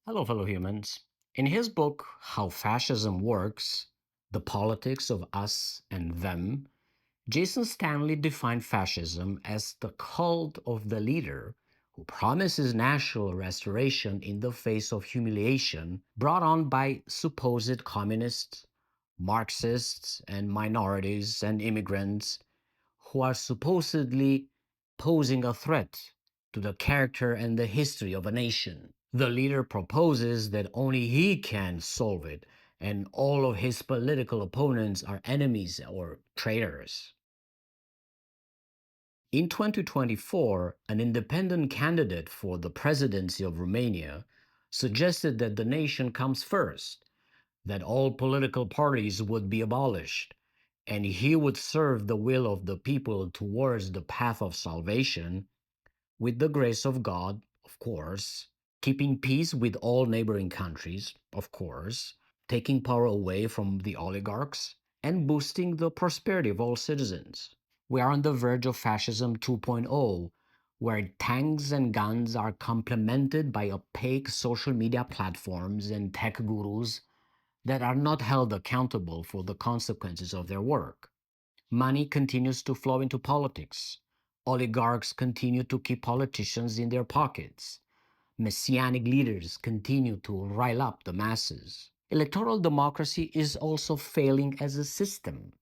Hello, fellow humans. In his book, How Fascism Works: The Politics of Us and Them, Jason Stanley defined fascism as the cult of the leader who promises national restoration in the face of humiliation brought on by supposed communists, Marxists, and minorities and immigrants who are supposedly posing a threat to the character and the history of a nation. The leader proposes that only he can solve it, and all of his political opponents are enemies or traitors. In 2024, an independent candidate for the presidency of Romania suggested that the nation comes first, that all political parties would be abolished, and he would serve the will of the people towards the path of salvation, with the grace of God, of course, keeping peace with all neighboring countries, of course, taking power away from the oligarchs, and boosting the prosperity of all citizens. We are on the verge of fascism 2.0, where tanks and guns are complemented by opaque social media platforms and tech gurus that are not held accountable for the consequences of their work. Money continues to flow into politics. Oligarchs continue to keep politicians in their pockets. Messianic leaders continue to rile up the masses. Electoral democracy is also failing as a system.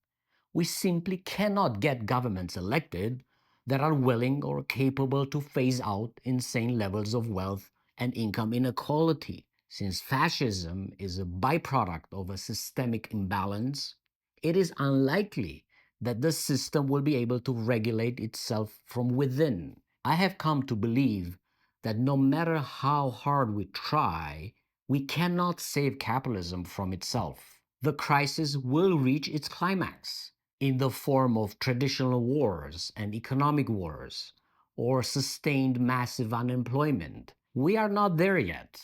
We simply cannot get governments elected that are willing or capable to phase out insane levels of wealth and income inequality. Since fascism is a byproduct of a systemic imbalance, it is unlikely that the system will be able to regulate itself from within. I have come to believe that no matter how hard we try, we cannot save capitalism from itself. The crisis will reach its climax in the form of traditional wars and economic wars, or sustained massive unemployment. We are not there yet.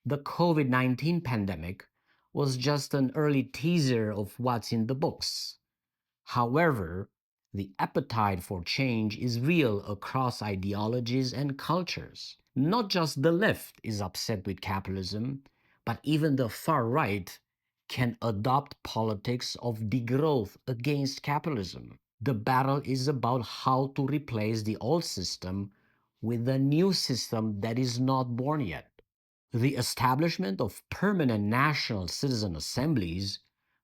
The COVID 19 pandemic was just an early teaser of what's in the books. However, the appetite for change is real across ideologies and cultures. Not just the left is upset with capitalism, but even the far right can adopt politics of degrowth against capitalism. The battle is about how to replace the old system with a new system that is not born yet. The establishment of permanent national citizen assemblies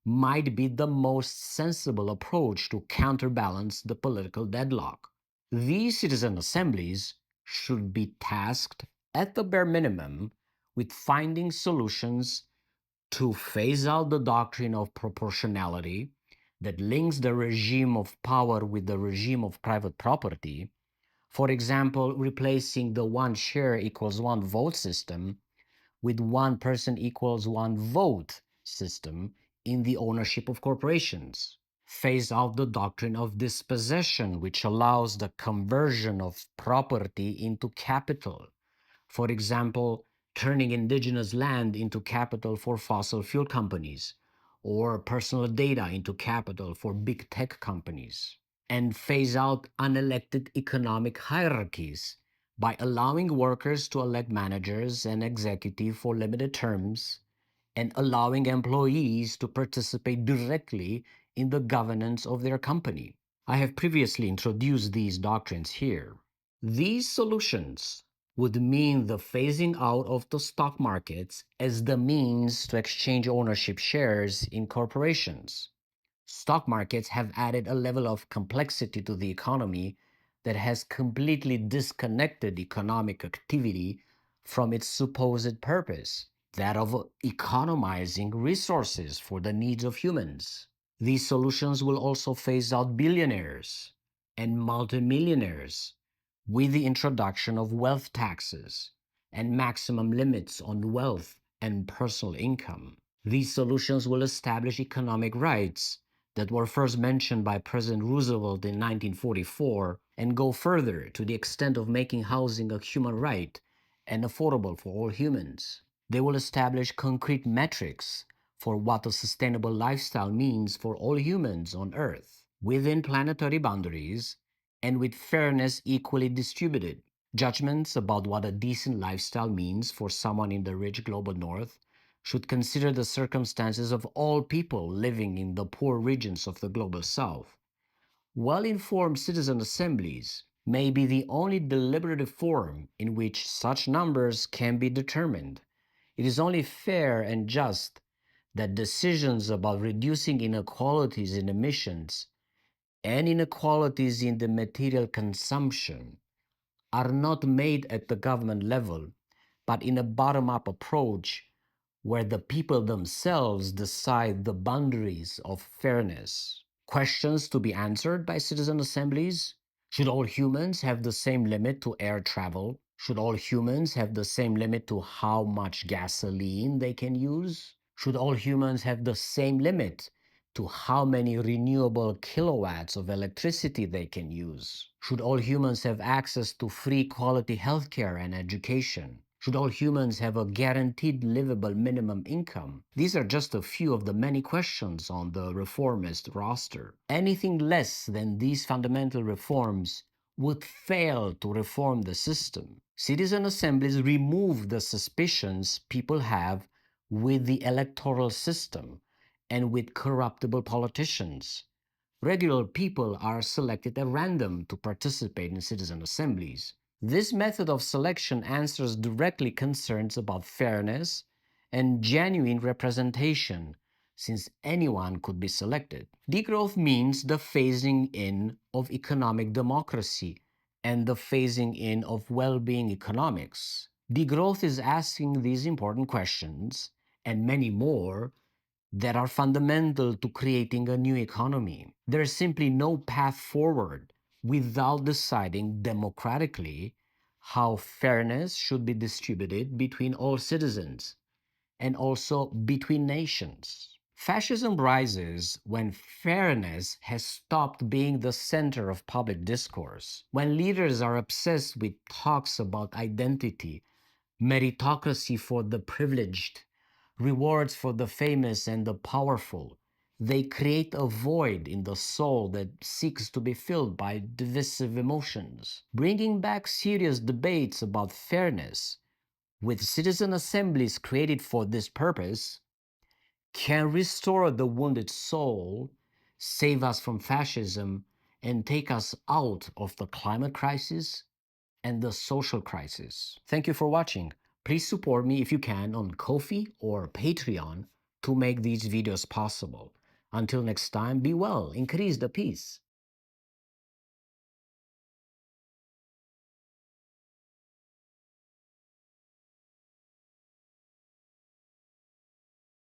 might be the most sensible approach to counterbalance the political deadlock. These citizen assemblies should be tasked, at the bare minimum, with finding solutions to phase out the doctrine of proportionality that links the regime of power with the regime of private property. For example, replacing the one share equals one vote system with one person equals one vote system in the ownership of corporations. Phase out the doctrine of dispossession, which allows the conversion of property into capital. For example, turning indigenous land into capital for fossil fuel companies, or personal data into capital for big tech companies. And phase out unelected economic hierarchies by allowing workers to elect managers and executives for limited terms, and allowing employees to participate directly in the governance of their company. I have previously introduced these doctrines here. These solutions would mean the phasing out of the stock markets as the means to exchange ownership shares in corporations. Stock markets have added a level of complexity to the economy that has completely disconnected economic activity from its supposed purpose, that of economizing resources for the needs of humans. These solutions will also phase out billionaires and multimillionaires with the introduction of wealth taxes and maximum limits on wealth and personal income. These solutions will establish economic rights that were first mentioned by President Roosevelt in 1944 and go further to the extent of making housing a human right and affordable for all humans. They will establish concrete metrics for what a sustainable lifestyle means for all humans on Earth, within planetary boundaries and with fairness equally distributed. Judgments about what a decent lifestyle means for someone in the rich global north should consider the circumstances of all people living in the poor regions of the global south. Well-informed citizen assemblies may be the only deliberative forum in which such numbers can be determined. It is only fair and just that decisions about reducing inequalities in emissions and inequalities in the material consumption are not made at the government level, but in a bottom-up approach where the people themselves decide the boundaries of fairness. Questions to be answered by citizen assemblies: should all humans have the same limit to air travel? Should all humans have the same limit to how much gasoline they can use? Should all humans have the same limit to how many renewable kilowatts of electricity they can use? Should all humans have access to free quality healthcare and education? Should all humans have a guaranteed livable minimum income? These are just a few of the many questions on the reformist roster. Anything less than these fundamental reforms would fail to reform the system. Citizen assemblies remove the suspicions people have with the electoral system and with corruptible politicians. Regular people are selected at random to participate in citizen assemblies. This method of selection answers directly concerns about fairness and genuine representation, since anyone could be selected. Degrowth means the phasing in of economic democracy and the phasing in of well-being economics. Degrowth is asking these important questions, and many more, that are fundamental to creating a new economy. There is simply no path forward without deciding democratically how fairness should be distributed between all citizens and also between nations. Fascism rises when fairness has stopped being the center of public discourse, when leaders are obsessed with talks about identity, meritocracy for the privileged, rewards for the famous and the powerful. They create a void in the soul that seeks to be filled by divisive emotions. Bringing back serious debates about fairness with citizen assemblies created for this purpose can restore the wounded soul, save us from fascism, and take us out of the climate crisis and the social crisis. Thank you for watching. Please support me if you can on Ko-fi or Patreon to make these videos possible. Until next time, be well, increase the peace.